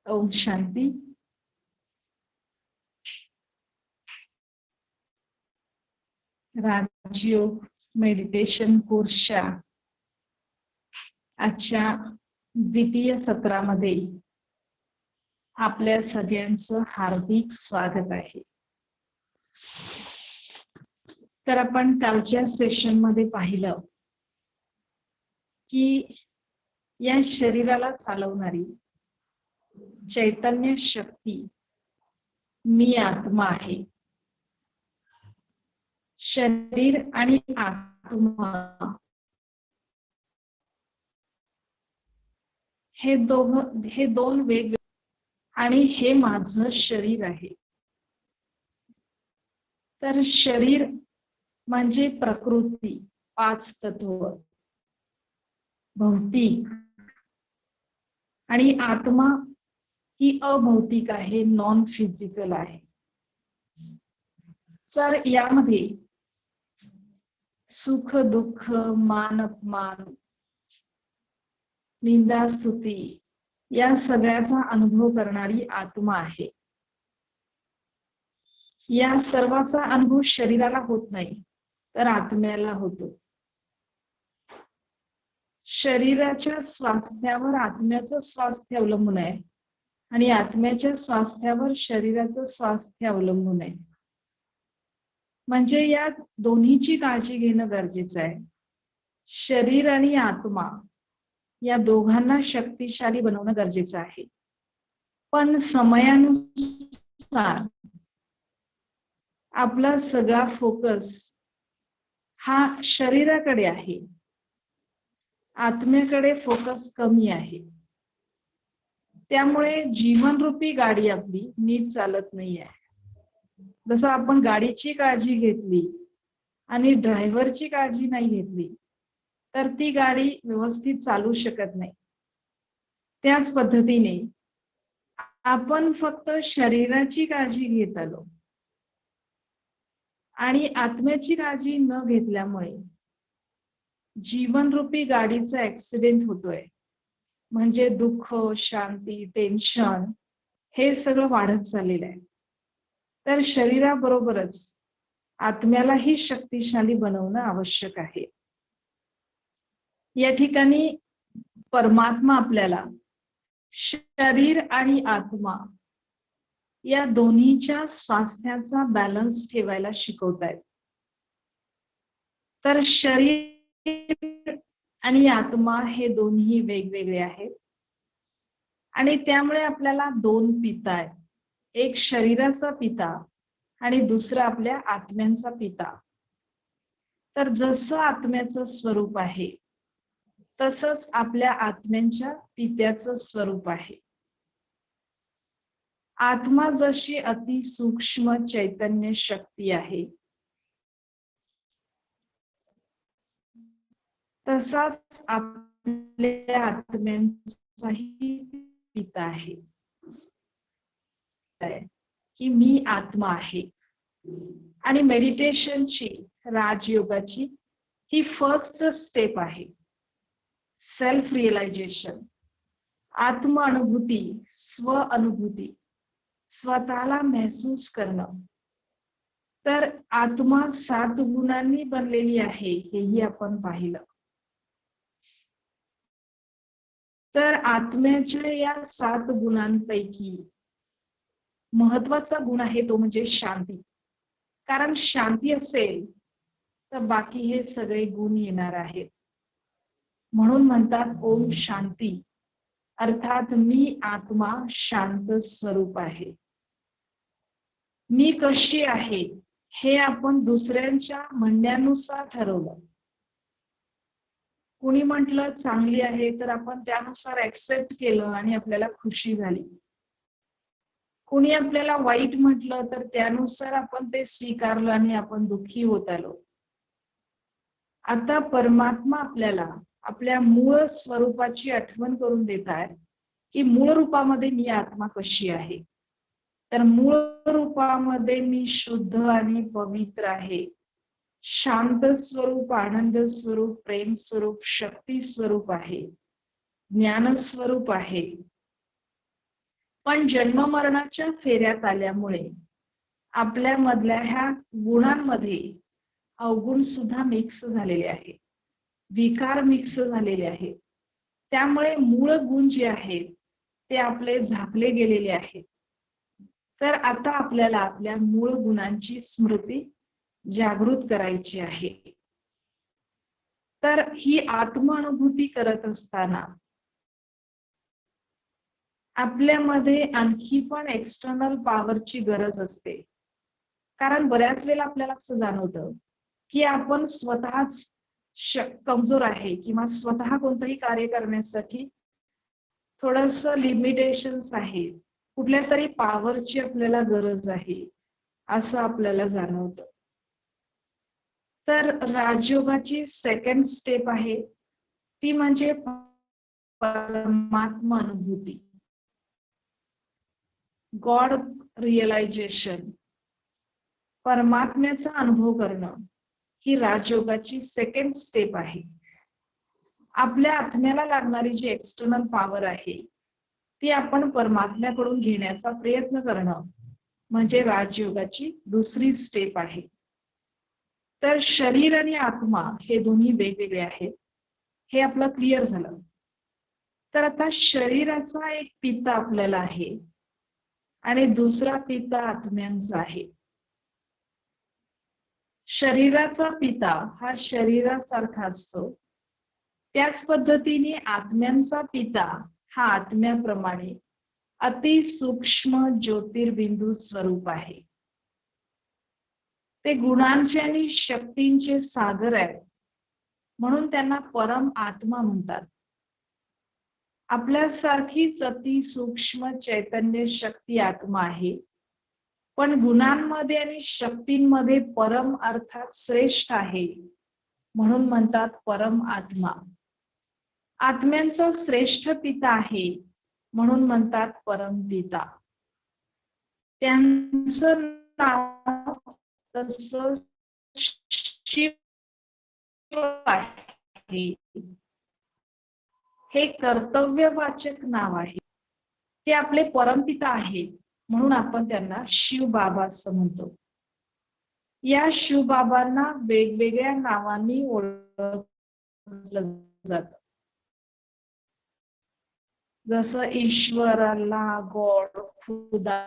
ओम शांती. राजयोग meditation कोर्सच्या आजच्या द्वितीय सत्रामध्ये आपल्या सगळ्यांचं हार्दिक स्वागत आहे. तर आपण कालच्या सेशन मध्ये पाहिलं की या शरीराला चालवणारी चैतन्य शक्ती मी आत्मा आहे. शरीर आणि आत्मा हे दोन वेगवेगळे आणि हे माझं शरीर आहे. तर शरीर म्हणजे प्रकृती, 5 तत्व, भौतिक, आणि आत्मा ही अभौतिक आहे, नॉन फिजिकल आहे. तर यामध्ये सुख दुःख, मान अपमान, निंदा स्तुती या सगळ्याचा अनुभव करणारी आत्मा आहे. या सर्वाचा अनुभव शरीराला होत नाही, तर आत्म्याला होतो. शरीराच्या स्वास्थ्यावर आत्म्याचं स्वास्थ्य अवलंबून आहे आणि आत्म्याच्या स्वास्थ्यावर शरीराचं स्वास्थ्य अवलंबून आहे. म्हणजे या दोन्हीची काळजी घेणं गरजेचं आहे. शरीर आणि आत्मा या दोघांना शक्तिशाली बनवणं गरजेचं आहे. पण समयानुसार आपला सगळा फोकस हा शरीराकडे आहे, आत्म्याकडे फोकस कमी आहे. त्यामुळे जीवनरूपी गाडी आपली नीट चालत नाही आहे. जसं आपण गाडीची काळजी घेतली आणि ड्रायव्हरची काळजी नाही घेतली तर ती गाडी व्यवस्थित चालू शकत नाही. त्याच पद्धतीने आपण फक्त शरीराची काळजी घेत आलो आणि आत्म्याची काळजी न घेतल्यामुळे जीवनरूपी गाडीचा ऍक्सिडेंट होतोय. म्हणजे दुःख, शांती, टेन्शन हे सगळं वाढत चाललेलं आहे. तर शरीराबरोबरच आत्म्यालाही शक्तिशाली बनवणं आवश्यक आहे. या ठिकाणी परमात्मा आपल्याला शरीर आणि आत्मा या दोन्हीच्या स्वास्थ्याचा बॅलन्स ठेवायला शिकवतायत. तर शरीर आणि आत्मा हे दोन्ही वेगवेगळे आहेत आणि त्यामुळे आपल्याला 2 पिता आहेत. एक शरीराचा पिता आणि दुसरा आपल्या आत्म्यांचा पिता. तर जसं आत्म्याचं स्वरूप आहे तसंच आपल्या आत्म्यांच्या पित्याचं स्वरूप आहे. आत्मा जशी अति सूक्ष्म चैतन्य शक्ती आहे तसाच आपल्या आत्म्यांचाही पिता आहे की मी आत्मा आहे. आणि मेडिटेशनची, राजयोगाची ही फर्स्ट स्टेप आहे. सेल्फ रिअलायझेशन, आत्म अनुभूती, स्व अनुभूती, स्वतःला महसूस करणं. तर आत्मा 7 गुणांनी बनलेली आहे हेही आपण पाहिलं. तर आत्म्याच्या या 7 गुणांपैकी महत्वाचा गुण आहे तो म्हणजे शांती. कारण शांती असेल तर बाकी हे सगळे गुण येणार आहेत. म्हणून म्हणतात ओम शांती, अर्थात मी आत्मा शांत स्वरूप आहे. मी कशी आहे हे आपण दुसऱ्यांच्या म्हणण्यानुसार ठरवलं. कुणी म्हटलं चांगली आहे तर आपण त्यानुसार ऍक्सेप्ट केलं आणि आपल्याला खुशी झाली. कुणी आपल्याला वाईट म्हटलं तर त्यानुसार आपण ते स्वीकारलं आणि आपण दुःखी होत आलो. आता परमात्मा आपल्याला आपल्या मूळ स्वरूपाची आठवण करून देत आहे की मूळ रूपामध्ये मी आत्मा कशी आहे. तर मूळ रूपामध्ये मी शुद्ध आणि पवित्र आहे, शांत स्वरूप, आनंद स्वरूप, प्रेम स्वरूप, शक्ती स्वरूप आहे, ज्ञान स्वरूप आहे. पण जन्म मरणाच्या फेऱ्यात आल्यामुळे आपल्यामधल्या ह्या गुणांमध्ये अवगुण सुद्धा मिक्स झालेले आहेत, विकार मिक्स झालेले आहेत. त्यामुळे मूळ गुण जे आहेत ते आपले झाकले गेलेले आहेत. तर आता आपल्याला आपल्या मूळ गुणांची स्मृती जागृत करायची आहे. तर ही आत्मानुभूती करत असताना आपल्यामध्ये आणखी पण एक्सटर्नल पॉवरची गरज असते. कारण बऱ्याच वेळेला आपल्याला असं जाणवतं की आपण स्वतःच कमजोर आहे किंवा स्वतः कोणतंही कार्य करण्यासाठी थोडस लिमिटेशन्स आहे, कुठल्या तरी पॉवरची आपल्याला गरज आहे असं आपल्याला जाणवतं. तर राजयोगाची सेकंड स्टेप आहे ती म्हणजे परमात्मा अनुभूती, गॉड रिअलायझेशन. परमात्म्याचा अनुभव करणं ही राजयोगाची सेकंड स्टेप आहे. आपल्या आत्म्याला लागणारी जी एक्सटर्नल पॉवर आहे ती आपण परमात्म्याकडून घेण्याचा प्रयत्न करणं म्हणजे राजयोगाची दुसरी स्टेप आहे. तर शरीर आणि आत्मा हे दोन्ही वेगवेगळे आहेत, हे आपलं क्लिअर झालं. तर आता शरीराचा एक पिता आपल्याला आहे आणि दुसरा पिता आत्म्यांचा आहे. शरीराचा पिता हा शरीरासारखा असतो, त्याच पद्धतीने आत्म्यांचा पिता हा आत्म्याप्रमाणे अति सूक्ष्म ज्योतिर्बिंदू स्वरूप आहे. ते गुणांचे आणि शक्तींचे सागर आहेत, म्हणून त्यांना परम आत्मा म्हणतात. आपल्यासारखीच अति सूक्ष्म चैतन्य शक्ती आत्मा आहे, पण गुणांमध्ये आणि शक्तींमध्ये परम अर्थात श्रेष्ठ आहे, म्हणून म्हणतात परम आत्मा. आत्म्यांचा श्रेष्ठ पिता आहे म्हणून म्हणतात परम पिता. त्यांचं नाव तसं शिव आहे, हे कर्तव्यवाचक नाव आहे. ते आपले परमपिता आहेत म्हणून आपण त्यांना शिव बाबा असं म्हणतो. या शिवबाबांना वेगवेगळ्या नावांनी ओळखलं जातं, जसं ईश्वर, अल्लाह, गॉड, खुदा,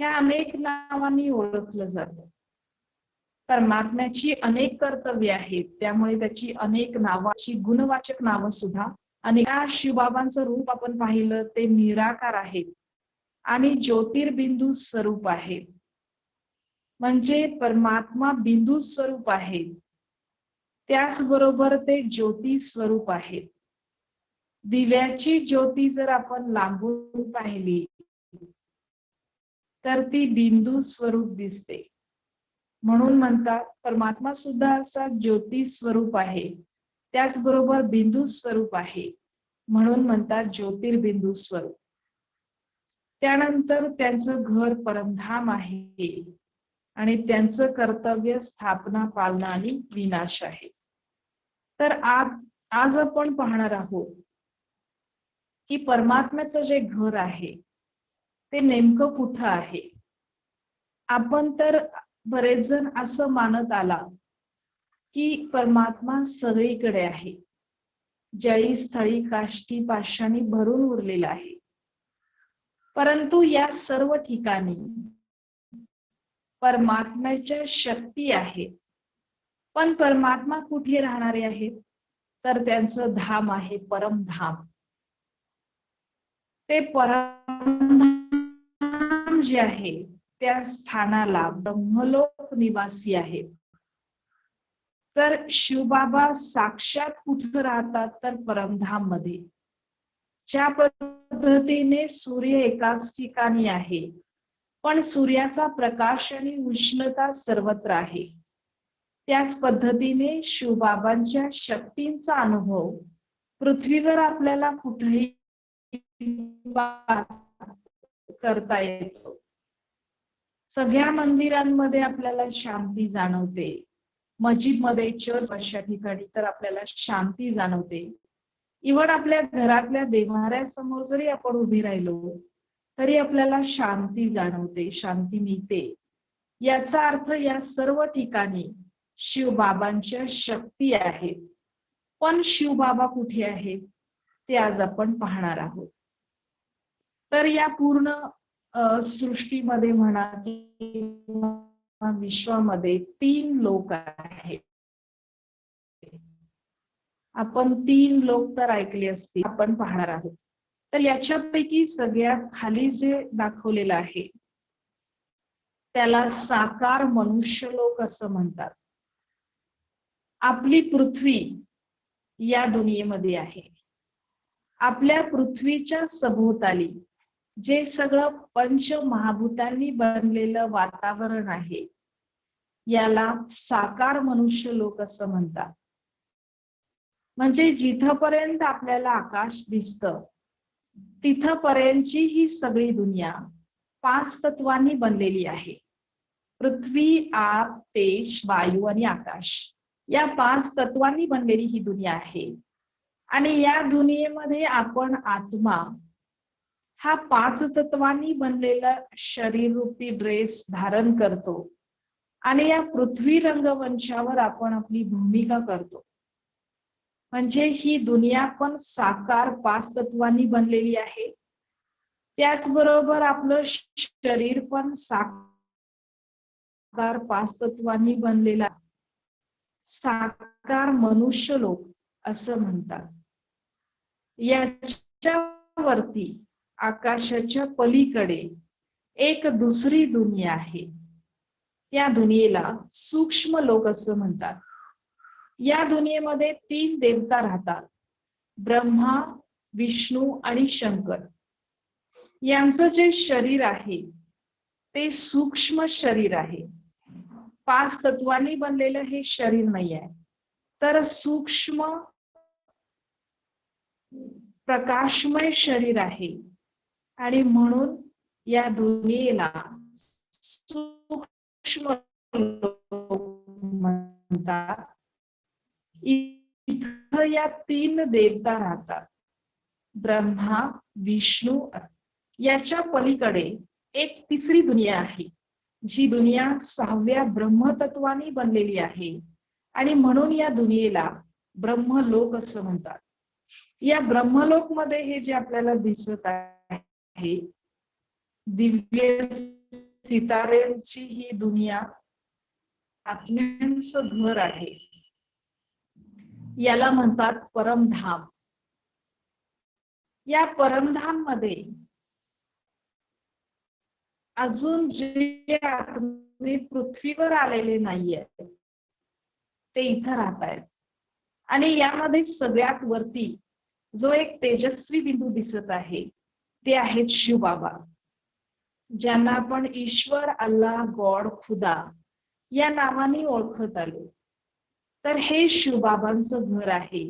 ह्या अनेक नावांनी ओळखलं जातं. परमात्म्याची अनेक कर्तव्य आहेत, त्यामुळे त्याची अनेक नावाची गुणवाचक नावं सुद्धा अनेक. शिवबाबांचं रूप आपण पाहिलं ते निराकार आहे आणि ज्योतिर्बिंदू स्वरूप आहे, म्हणजे परमात्मा बिंदू स्वरूप आहे, त्याचबरोबर ते ज्योती स्वरूप आहे. दिव्याची ज्योती जर आपण लांबून पाहिली तर ती बिंदू स्वरूप दिसते, म्हणून म्हणतात परमात्मा सुद्धा असा ज्योती स्वरूप आहे, त्याचबरोबर बिंदू स्वरूप आहे, म्हणून म्हणतात ज्योतिर्बिंदू स्वरूप. त्यानंतर त्यांचं घर परमधाम आहे आणि त्यांचं कर्तव्य स्थापना, पालना आणि विनाश आहे. तर आज आपण पाहणार आहोत की परमात्म्याचं जे घर आहे ते नेमकं कुठं आहे. आपण तर बरेच जण असं मानत आला की परमात्मा सगळीकडे आहे, जळी स्थळी काष्टी पाषाणी भरून उरलेला आहे. परंतु या सर्व ठिकाणी परमात्म्याच्या शक्ती आहेत, पण परमात्मा कुठे राहणारे आहेत तर त्यांचं धाम आहे परमधाम. ते परमधाम जे आहे त्या स्थानाला ब्रह्मलोक निवासी आहे. तर शिवबाबा साक्षात कुठं राहतात तर परमधाम मध्ये. ज्या पद्धतीने सूर्य एकाच ठिकाणी आहे, पण सूर्याचा प्रकाश आणि उष्णता सर्वत्र आहे, त्याच पद्धतीने शिवबाबांच्या शक्तींचा अनुभव पृथ्वीवर आपल्याला कुठेही करता येतो. सगळ्या मंदिरांमध्ये आपल्याला शांती जाणवते, मस्जिद मध्ये, चर्च अशा ठिकाणी तर आपल्याला शांती जाणवते. इव्हन आपल्या घरातल्या देव्हाऱ्यासमोर जरी आपण उभे राहिलो तरी आपल्याला शांती जाणवते, शांती मिळते. याचा अर्थ या सर्व ठिकाणी शिवबाबांच्या शक्ती आहेत. पण शिवबाबा कुठे आहेत ते आज आपण पाहणार आहोत. तर या पूर्ण सृष्टीमध्ये म्हणा किंवा विश्वामध्ये 3 लोक आहेत. आपण 3 लोक तर ऐकले असतील, आपण पाहणार आहोत. तर याच्यापैकी सगळ्यात खाली जे दाखवलेलं आहे त्याला साकार मनुष्य लोक असं म्हणतात. आपली पृथ्वी या दुनियेमध्ये आहे. आपल्या पृथ्वीच्या सभोवताली जे सगळं पंचमहाभूतांनी बनलेलं वातावरण आहे याला साकार मनुष्य लोक असं म्हणतात. म्हणजे जिथपर्यंत आपल्याला आकाश दिसतं तिथपर्यंतची ही सगळी दुनिया 5 तत्वांनी बनलेली आहे. पृथ्वी, आप, तेज, वायू आणि आकाश या 5 तत्वांनी बनलेली ही दुनिया आहे. आणि या दुनियेमध्ये आपण आत्मा हा 5 तत्वांनी बनलेला शरीर रूपी ड्रेस धारण करतो आणि या पृथ्वी रंगमंचावर आपण आपली भूमिका करतो. म्हणजे ही दुनिया पण साकार 5 तत्वांनी बनलेली आहे. त्याचबरोबर आपलं शरीर पण साकार 5 तत्वांनी बनलेला साकार मनुष्य लोक असं म्हणतात. याच्यावरती आकाशाच्या पलीकडे एक दुसरी दुनिया आहे. या दुनियेला सूक्ष्म लोक असं म्हणतात. या दुनियेमध्ये 3 देवता राहतात, ब्रह्मा, विष्णू आणि शंकर. यांचं जे शरीर आहे ते सूक्ष्म शरीर आहे. 5 तत्वांनी बनलेलं हे शरीर नाही आहे, तर सूक्ष्म प्रकाशमय शरीर आहे. आणि म्हणून या दुनियेला सूक्ष्म म्हणतात. इथं या 3 देवता राहतात, ब्रह्मा, विष्णू. याच्या पलीकडे एक तिसरी दुनिया आहे, जी दुनिया 6व्या ब्रह्मतत्वानी बनलेली आहे. आणि म्हणून या दुनियेला ब्रह्मलोक असं म्हणतात. या ब्रह्मलोक मध्ये हे जे आपल्याला दिसत आहे दिव्य सितारेंची ही दुनिया आत्म्यांचं घर आहे. याला म्हणतात परमधाम. या परमधाम मध्ये अजून जे आत्मे पृथ्वीवर आलेले नाहीये ते इथं राहत आहेत. आणि यामध्ये सगळ्यात वरती जो एक तेजस्वी बिंदू दिसत आहे ते आहेत शिवबाबा, ज्यांना आपण ईश्वर, अल्लाह, गॉड, खुदा या नावाने ओळखत आलो. तर हे शिवबाबांचं घर आहे,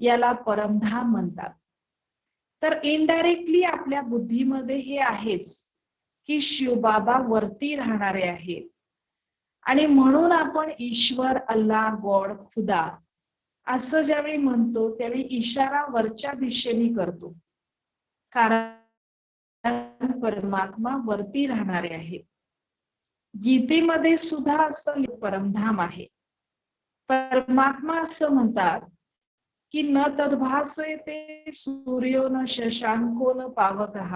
याला परमधाम म्हणतात. तर इनडायरेक्टली आपल्या बुद्धीमध्ये हे आहेच की शिवबाबा वरती राहणारे आहेत. आणि म्हणून आपण ईश्वर, अल्लाह, गॉड, खुदा असं ज्यावेळी म्हणतो त्यावेळी इशारा वरच्या दिशेने करतो, कारण परमात्मा वरती राहणारे आहे. गीतेमध्ये सुद्धा असं परमधाम आहे. परमात्मा असं म्हणतात की न तद्भासते सूर्यो न शशांको न पावकः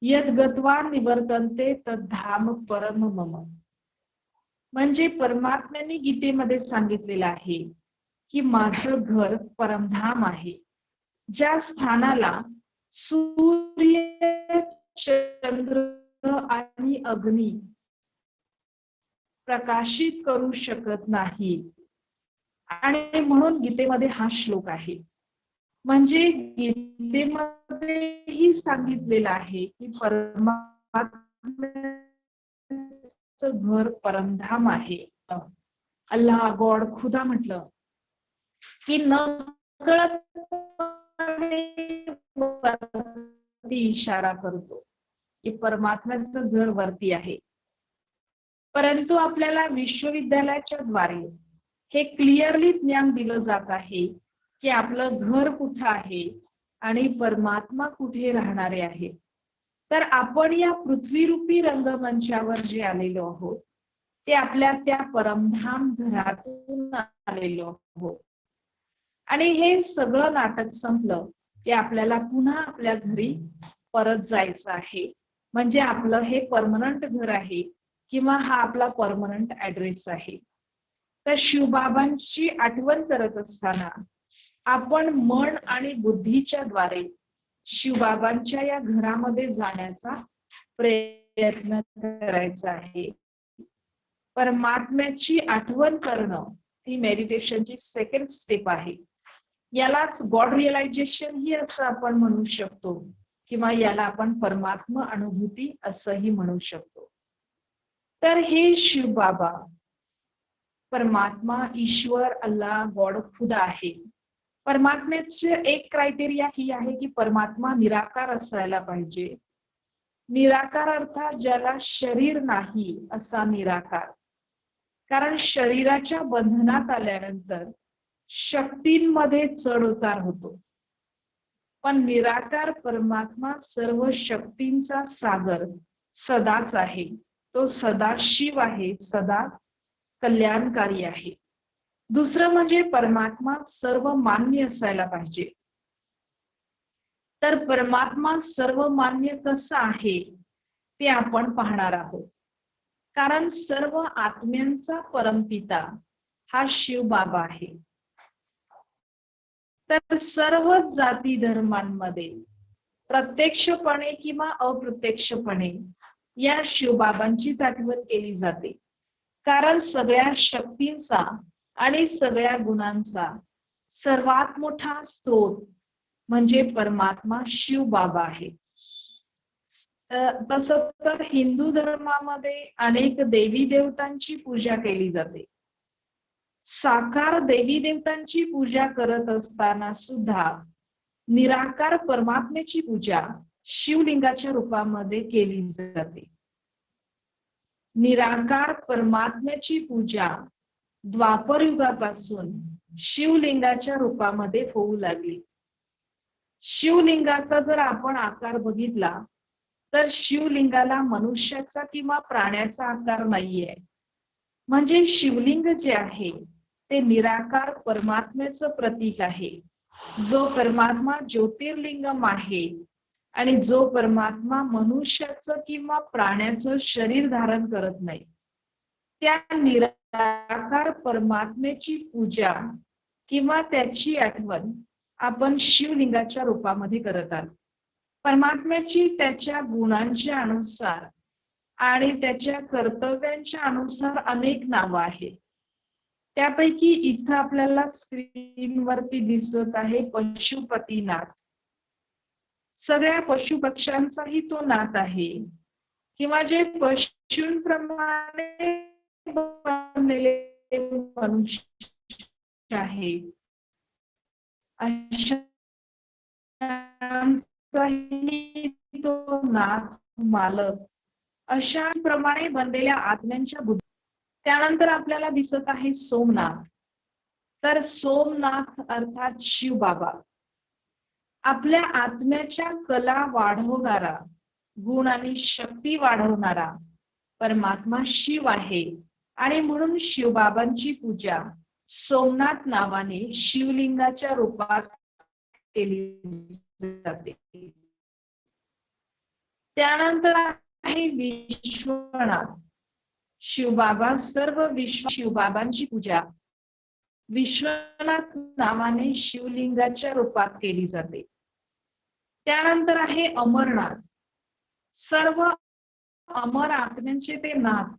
यद गत्वा निवर्तन्ते तद्धाम परम मम. म्हणजे परमात्म्याने गीतेमध्ये सांगितलेलं आहे की माझं घर परमधाम आहे, ज्या स्थानाला सूर्य, चंद्र आणि अग्नी प्रकाशित करू शकत नाही. आणि म्हणून गीतेमध्ये हा श्लोक आहे. म्हणजे गीतेमध्ये सांगितलेलं आहे की परमात्म्याचं घर परमधाम आहे. अल्लाह, गॉड, खुदा म्हटलं की नकळत इशारा करतो की परमात्म्याचं घर वरती आहे. परंतु आपल्याला विश्वविद्यालयाच्या द्वारे हे क्लिअरली ज्ञान दिलं जात आहे की आपलं घर कुठं आहे आणि परमात्मा कुठे राहणारे आहे. तर आपण या पृथ्वीरूपी रंगमंचावर जे आलेलो आहोत ते आपल्या त्या परमधाम घरातून आलेलो आहोत. आणि हे सगळं नाटक संपलं की आपल्याला पुन्हा आपल्या घरी परत जायचं आहे. म्हणजे आपलं हे परमनंट घर आहे किंवा हा आपला परमनंट ऍड्रेस आहे. तर शिवबाबांची आठवण करत असताना आपण मन आणि बुद्धीच्या द्वारे शिवबाबांच्या या घरामध्ये जाण्याचा प्रयत्न करायचा आहे. परमात्म्याची आठवण करणं ही मेडिटेशनची सेकंड स्टेप आहे. यालाच गॉड रिअलायझेशन ही असं आपण म्हणू शकतो किंवा याला आपण परमात्मा अनुभूती असंही म्हणू शकतो. तर हे शिवबाबा परमात्मा, ईश्वर, अल्लाह, गॉड खुदा आहे. परमात्म्याचे एक क्रायटेरिया ही आहे की परमात्मा निराकार असायला पाहिजे. निराकार अर्थात ज्याला शरीर नाही असा निराकार. कारण शरीराच्या बंधनात आल्यानंतर शक्तींमध्ये चढ उतार होतो. पण निराकार परमात्मा सर्व शक्तींचा सागर सदाच आहे. तो सदा शिव आहे, सदा कल्याणकारी आहे. दुसरं म्हणजे परमात्मा सर्व मान्य असायला पाहिजे. तर परमात्मा सर्व मान्य कसा आहे ते आपण पाहणार आहोत. कारण सर्व आत्म्यांचा परमपिता हा शिव बाबा आहे. तर सर्व जाती धर्मांमध्ये प्रत्यक्षपणे किंवा अप्रत्यक्षपणे या शिवबाबांचीच आठवण केली जाते. कारण सगळ्या शक्तींचा आणि सगळ्या गुणांचा सर्वात मोठा स्रोत म्हणजे परमात्मा शिव बाबा आहे. तसं तर हिंदू धर्मामध्ये अनेक देवी देवतांची पूजा केली जाते. साकार देवी देवतांची पूजा करत असताना सुद्धा निराकार परमात्म्याची पूजा शिवलिंगाच्या रूपामध्ये केली जाते. निराकार परमात्म्याची पूजा द्वापर युगापासून शिवलिंगाच्या रूपामध्ये होऊ लागली. शिवलिंगाचा जर आपण आकार बघितला तर शिवलिंगाला मनुष्याचा किंवा प्राण्याचा आकार नाहीये. म्हणजे शिवलिंग जे आहे ते निराकार परमात्म्याचं प्रतीक आहे. जो परमात्मा ज्योतिर्लिंगम आहे आणि जो परमात्मा मनुष्याचं किंवा प्राण्याचं शरीर धारण करत नाही, त्या निराकार परमात्म्याची पूजा किंवा त्याची आठवण आपण शिवलिंगाच्या रूपामध्ये करत आहोत. परमात्म्याची त्याच्या गुणांच्या अनुसार आणि त्याच्या कर्तव्यांच्या अनुसार अनेक नावं आहेत. त्यापैकी इथं आपल्याला स्क्रीनवरती दिसत आहे पशुपतीनाथ. सगळ्या पशुपक्ष्यांचाही तो नाथ आहे किंवा जे पशूंप्रमाणे बनलेले मनुष्य आहे अशांचाही तो नाथ, मालक, अशा प्रमाणे बनलेल्या आत्म्यांच्या बुद्धी. त्यानंतर आपल्याला दिसत आहे सोमनाथ. तर सोमनाथ अर्थात शिव बाबा आपल्या आत्म्याच्या कला वाढवणारा, गुण आणि शक्ती वाढवणारा परमात्मा शिव आहे. आणि म्हणून शिवबाबांची पूजा सोमनाथ नावाने शिवलिंगाच्या रूपात केली जाते. त्यानंतर आहे विश्वनाथ. शिवबाबा सर्व विश्व शिवबाबांची पूजा विश्वनाथ नावाने शिवलिंगाच्या रूपात केली जाते. त्यानंतर आहे अमरनाथ. सर्व अमर आत्म्यांचे ते नाथ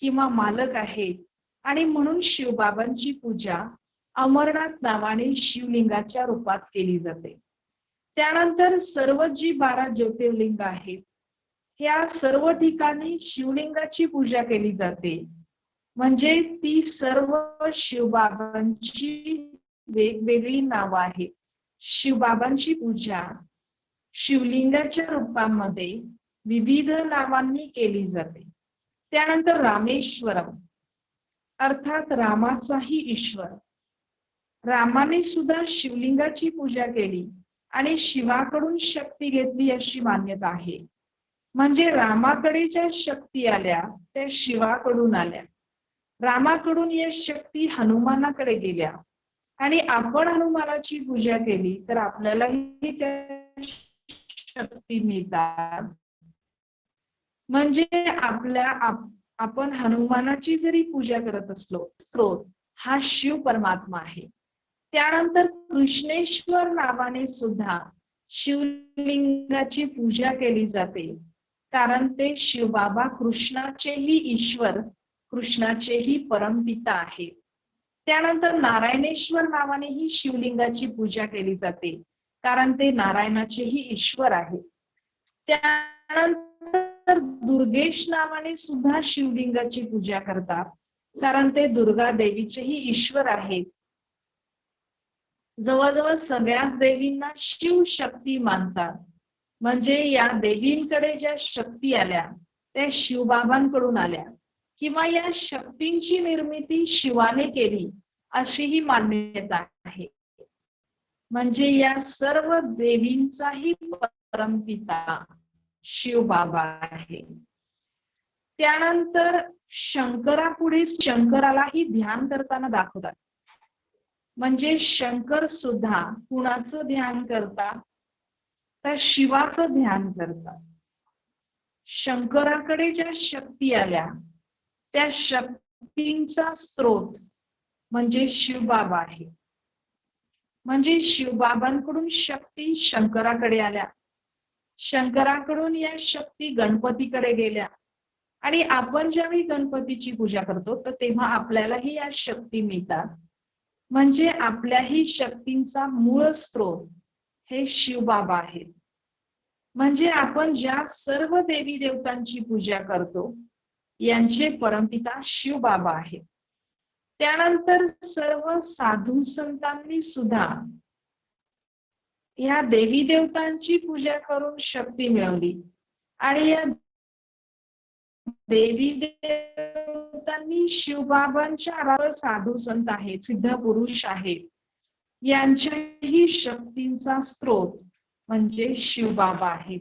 किंवा मालक आहेत आणि म्हणून शिवबाबांची पूजा अमरनाथ नावाने शिवलिंगाच्या रूपात केली जाते. त्यानंतर सर्व जी 12 ज्योतिर्लिंग आहेत या सर्व ठिकाणी शिवलिंगाची पूजा केली जाते. म्हणजे ती सर्व शिवबाबांची वेगवेगळी नावं आहेत. शिवबाबांची पूजा शिवलिंगाच्या रूपामध्ये विविध नावांनी केली जाते. त्यानंतर रामेश्वरम अर्थात रामाचाही ईश्वर. रामाने सुद्धा शिवलिंगाची पूजा केली आणि शिवाकडून शक्ती घेतली अशी मान्यता आहे. म्हणजे रामाकडे ज्या शक्ती आल्या त्या शिवाकडून आल्या. रामाकडून या शक्ती हनुमानाकडे गेल्या आणि आपण हनुमानाची पूजा केली तर आपल्यालाही त्या शक्ती मिळतात. म्हणजे आपण हनुमानाची जरी पूजा करत असलो, स्रोत हा शिव परमात्मा आहे. त्यानंतर कृष्णेश्वर नावाने सुद्धा शिवलिंगाची पूजा केली जाते, कारण ते शिवबाबा कृष्णाचेही ईश्वर, कृष्णाचेही परमपिता आहे. त्यानंतर नारायणेश्वर नावानेही शिवलिंगाची पूजा केली जाते, कारण ते नारायणाचेही ईश्वर आहे. त्यानंतर दुर्गेश नावाने सुद्धा शिवलिंगाची पूजा करतात, कारण ते दुर्गा देवीचेही ईश्वर आहेत. जवळजवळ सगळ्याच देवींना शिव शक्ती मानतात. म्हणजे या देवींकडे ज्या शक्ती आल्या त्या शिवबाबांकडून आल्या, किंवा या शक्तींची निर्मिती शिवाने केली अशीही मान्यता आहे. म्हणजे या सर्व देवींचाही परमपिता शिवबाबा आहे. त्यानंतर शंकरापुढे शंकरालाही ध्यान करताना दाखवतात. म्हणजे शंकर सुद्धा कुणाचं ध्यान करतात, तर शिवाचं ध्यान करतात. शंकराकडे ज्या शक्ती आल्या त्या शक्तींचा स्रोत म्हणजे शिवबाबा आहे. म्हणजे शिवबाबांकडून शक्ती शंकराकडे आल्या, शंकराकडून या शक्ती गणपतीकडे गेल्या, आणि आपण ज्यावेळी गणपतीची पूजा करतो तर तेव्हा आपल्यालाही या शक्ती मिळतात. म्हणजे आपल्याही शक्तींचा मूळ स्रोत हे शिवबाबा आहेत. म्हणजे आपण ज्या सर्व देवी देवतांची पूजा करतो यांचे परमपिता शिवबाबा आहेत. त्यानंतर सर्व साधू संतांनी सुद्धा या देवी देवतांची पूजा करून शक्ती मिळवली, आणि या देवी देवतांनी शिवबाबांच्या साधू संत आहेत, सिद्ध पुरुष आहेत, यांच्याही शक्तींचा स्रोत म्हणजे शिवबाबा आहेत.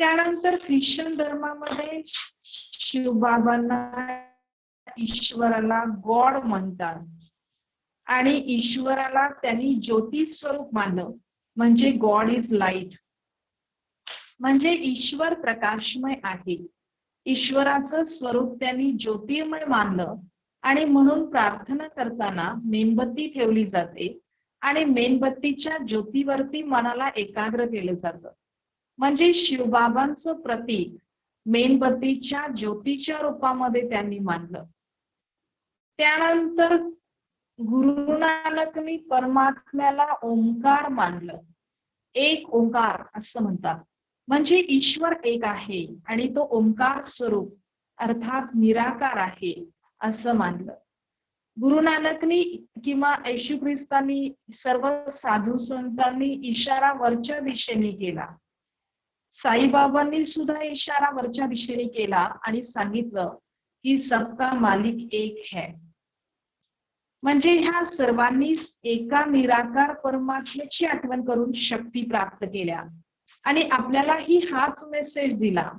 त्यानंतर ख्रिश्चन धर्मामध्ये शिवबाबांना ईश्वराला गॉड म्हणतात, आणि ईश्वराला त्यांनी ज्योती स्वरूप मानलं. म्हणजे गॉड इज लाईट. म्हणजे ईश्वर प्रकाशमय आहे. ईश्वराचं स्वरूप त्यांनी ज्योतिर्मय मानलं, आणि म्हणून प्रार्थना करताना मेणबत्ती ठेवली जाते आणि मेणबत्तीच्या ज्योतीवरती मनाला एकाग्र केलं जातं. म्हणजे शिवबाबांचं प्रतीक मेणबत्तीच्या ज्योतीच्या रूपामध्ये त्यांनी मानलं. त्यानंतर गुरु नानकनी परमात्म्याला ओंकार मानलं. एक ओंकार असं म्हणतात. म्हणजे ईश्वर एक आहे आणि तो ओंकार स्वरूप अर्थात निराकार आहे असं मानलं. गुरु नानकनी किंवा येशू ख्रिस्तांनी सर्व साधू संतांनी इशारा वरच्या दिशेने केला. साईबाबांनी सुद्धा इशारा वरच्या दिशेने केला आणि सांगितलं की सबका मालिक एक है. म्हणजे ह्या सर्वांनी एका निराकार परमात्म्याची आठवण करून शक्ती प्राप्त केल्या, आणि आपल्यालाही हाच मेसेज दिला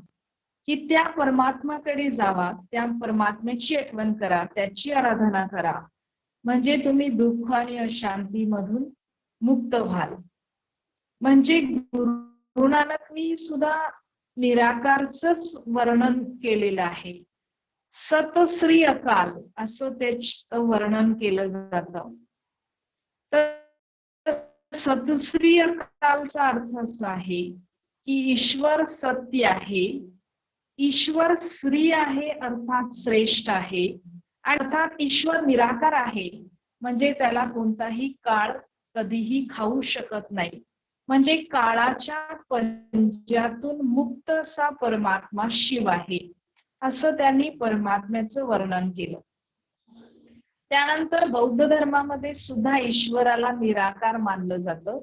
की त्या परमात्म्याकडे जावा, त्या परमात्म्याची आठवण करा, त्याची आराधना करा, म्हणजे तुम्ही दुःख आणि अशांती मधून मुक्त व्हाल. म्हणजे गुरु नानकनी सुद्धा निराकारच वर्णन केलेलं आहे. सत श्री अकाल असं त्याचं वर्णन केलं जातं. तर सतश्री अकालचा अर्थ असा आहे की ईश्वर सत्य आहे, ईश्वर श्री आहे अर्थात श्रेष्ठ आहे, अर्थात ईश्वर निराकार आहे, म्हणजे त्याला कोणताही काळ कधीही खाऊ शकत नाही. म्हणजे काळाच्या पंजातून मुक्त असा परमात्मा शिव आहे असं त्यांनी परमात्म्याचं वर्णन केलं. त्यानंतर बौद्ध धर्मामध्ये सुद्धा ईश्वराला निराकार मानलं जातं.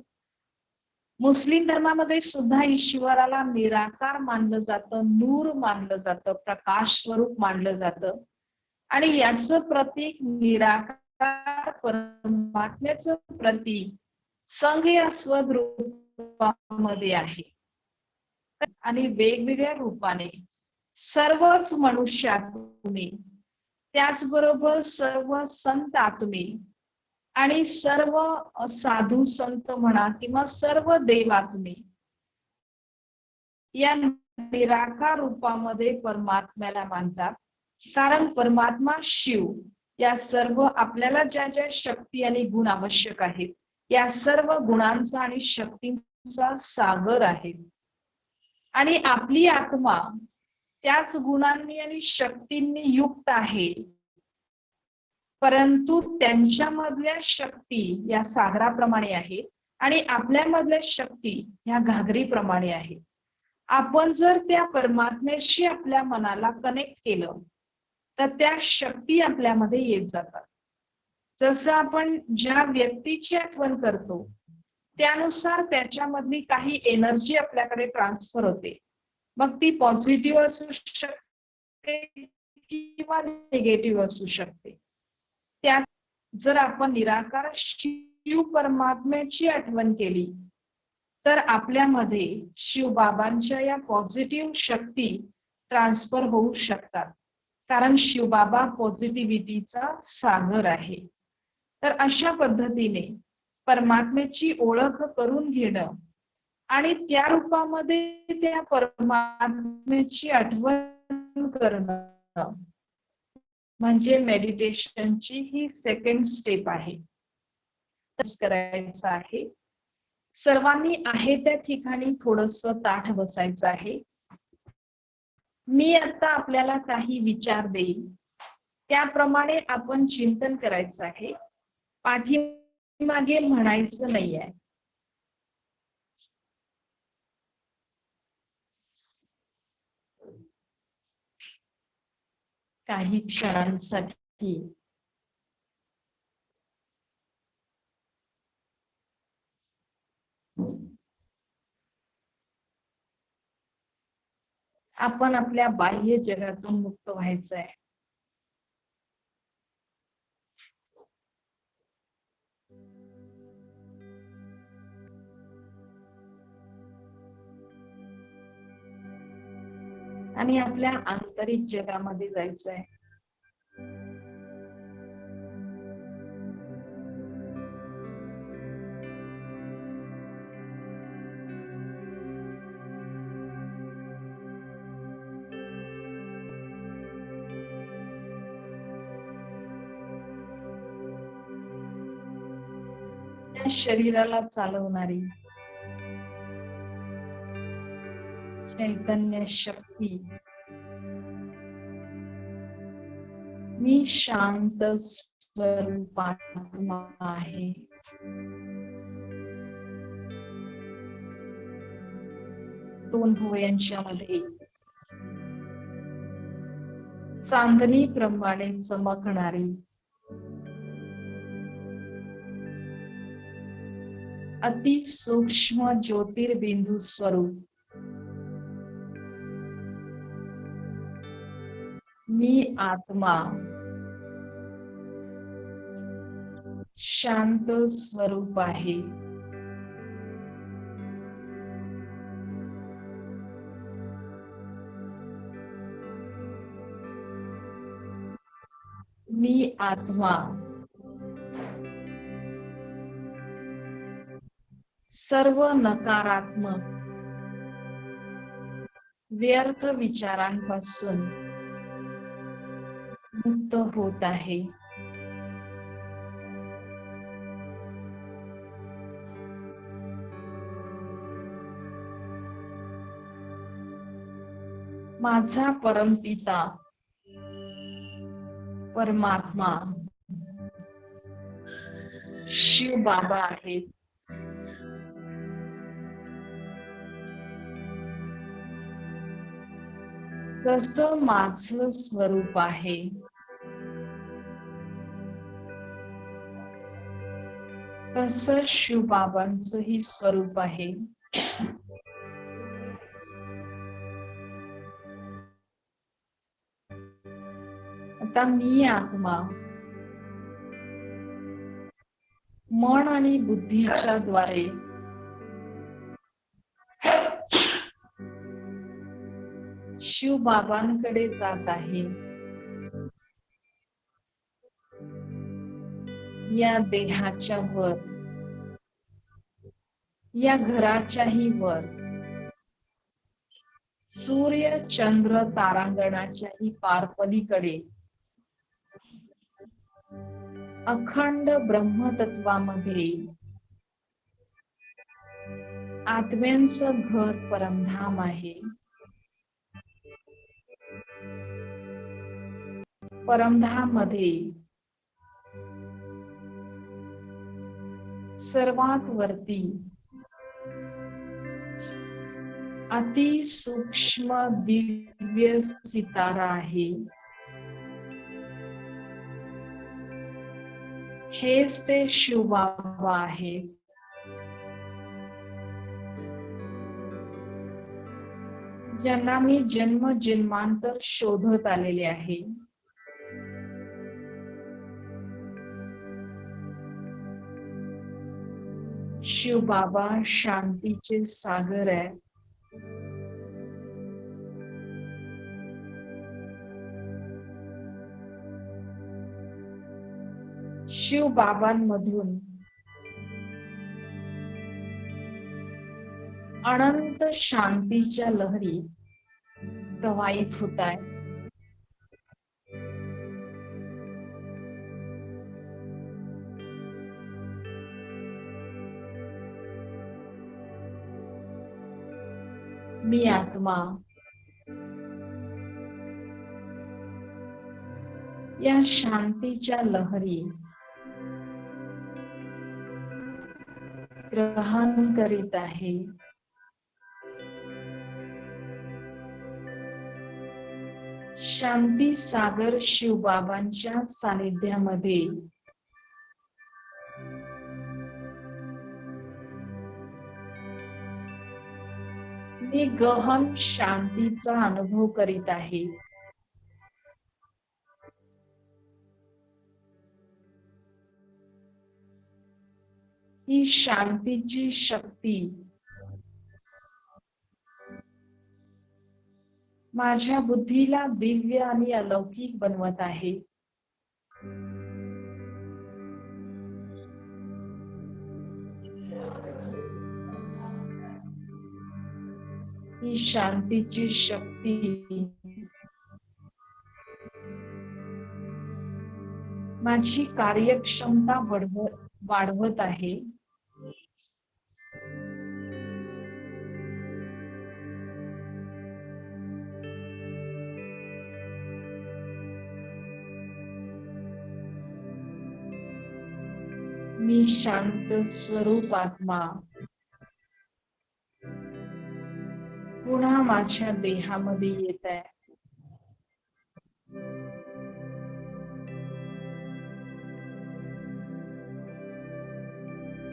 मुस्लिम धर्मामध्ये सुद्धा ईश्वराला निराकार मानलं जातं, नूर मानलं जातं, प्रकाश स्वरूप मानलं जातं, आणि याचं प्रतीक निराकार परमात्म्याचं प्रतीक संज्ञास्वद रूपामध्ये आहे आणि वेगवेगळ्या रूपाने सर्वच मनुष्यात्मे, त्याचबरोबर सर्व संत आत्मे आणि सर्व साधू संत म्हणा किंवा सर्व देवात्मे या निराकार रूपामध्ये परमात्म्याला मानतात. कारण परमात्मा शिव या सर्व आपल्याला ज्या ज्या शक्ती आणि गुण आवश्यक आहेत या सर्व गुणांचा आणि शक्तींचा सागर आहे आणि आपली आत्मा त्याच गुणांनी आणि शक्तींनी युक्त आहे, परंतु त्यांच्यामधल्या शक्ती या सागराप्रमाणे आहेत आणि आपल्यामधल्या शक्ती या घागरीप्रमाणे आहेत. आपण जर त्या परमात्म्याशी आपल्या मनाला कनेक्ट केलं तर त्या शक्ती आपल्यामध्ये येत जातात. जसं आपण ज्या व्यक्तीची आठवण करतो त्यानुसार त्याच्यामधली काही एनर्जी आपल्याकडे ट्रान्सफर होते, मग ती पॉझिटिव्ह असू शकते किंवा निगेटिव्ह असू शकते. त्यात जर आपण निराकार शिव परमात्म्याची आठवण केली तर आपल्यामध्ये शिवबाबांच्या या पॉझिटिव्ह शक्ती ट्रान्सफर होऊ शकतात, कारण शिवबाबा पॉझिटिव्हिटीचा सागर आहे. तर अशा पद्धतीने परमात्म्याची ओळख करून घेणं आणि त्या रूपामध्ये त्या परमात्म्याची आठवण करणं म्हणजे मेडिटेशनची ही सेकंड स्टेप आहे. करायचं आहे. सर्वांनी आहे त्या ठिकाणी थोडंसं ताठ बसायचं आहे. मी आता आपल्याला काही विचार देईन त्याप्रमाणे आपण चिंतन करायचं आहे, पाठीमागे म्हणायचं नाहीये. काही क्षणांसाठी आपण आपल्या बाह्य जगातून मुक्त व्हायचं आहे. आणि आपल्या आंतरिक जगामध्ये जायचं आहे. त्या शरीराला चालवणारी चैतन्य शक्ती, मी शांत स्वरूपात्मा आहे. दोन भुवयांच्यामध्ये चांदणी प्रमाणे चमकणारी अति सूक्ष्म ज्योतिर्बिंदू स्वरूप मी आत्मा शांत स्वरूप आहे. मी आत्मा सर्व नकारात्मक व्यर्थ विचारांपासून मुक्त होत आहे. माझा परमपिता परमात्मा शिव बाबा आहेत. कसं माझं स्वरूप आहे कसं शिवबाबांचं ही स्वरूप आहे. आता मी आत्मा मन आणि बुद्धीच्या द्वारे शिवबाबांकडे जात आहे. या देहाच्या वर, या घराच्याही वर, सूर्य चंद्र तारांगणाच्याही पार पलीकडे अखंड ब्रह्मतत्वामध्ये आत्म्यांचं घर परमधाम आहे. परमधाम मध्ये सर्वात वरती अति सूक्ष्म दिव्य सितारा आहे. हेच ते शिवबाबा आहेत. ज्यांना मी जन्म जन्मांतर शोधत आलेले आहे. शिवबाबा शांतीचे सागर आहे. शिवबाबांमधून अनंत शांतीच्या लहरी प्रवाहित होत आहेत. मी आत्मा या शांतीच्या लहरी ग्रहण करीत आहे. शांती सागर शिवबाबांच्या सानिध्यामध्ये मी गहन शांतीचा अनुभव करीत आहे. ही शांतीची शक्ती माझ्या बुद्धीला दिव्य आणि अलौकिक बनवत आहे. ही शांतीची शक्ती माझी कार्यक्षमता वाढवत आहे. मी शांत स्वरूप आत्मा पुन्हा माझ्या देहामध्ये येत आहे.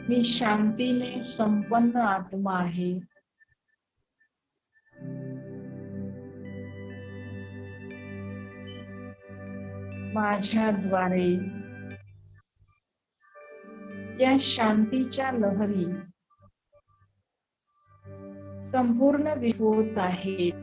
मी शांतीने संपन्न आत्मा आहे. माझ्याद्वारे या शांतीच्या लहरी संपूर्ण विहोत आहेत.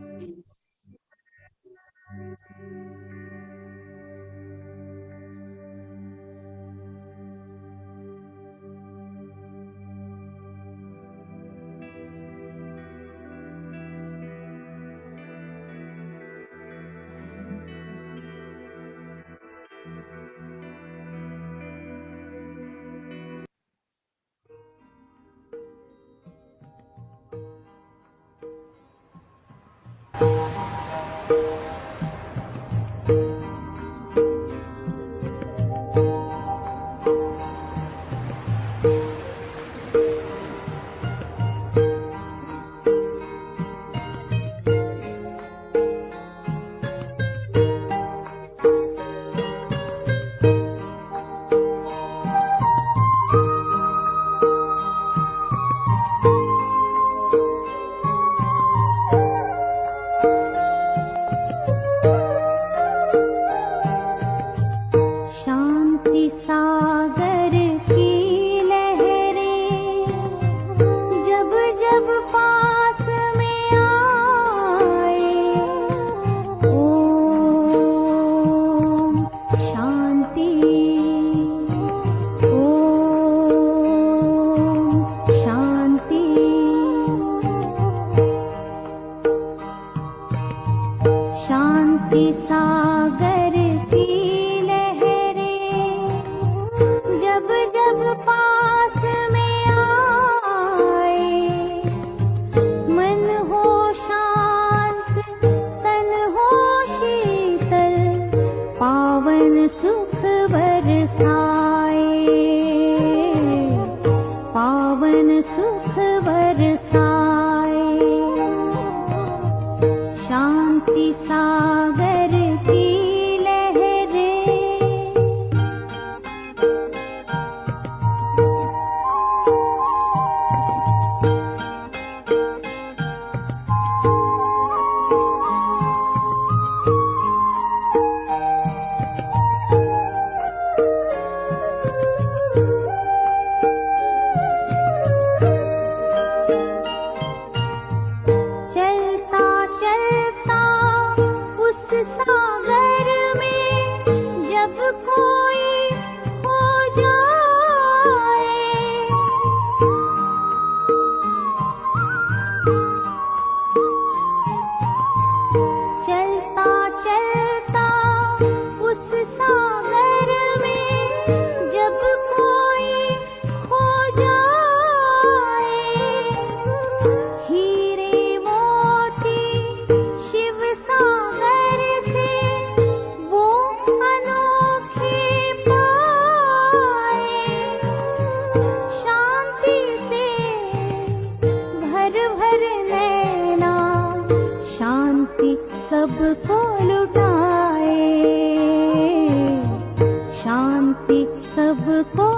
शांति से भर भर नैना, शांति सबको लुटाए, शांति सबको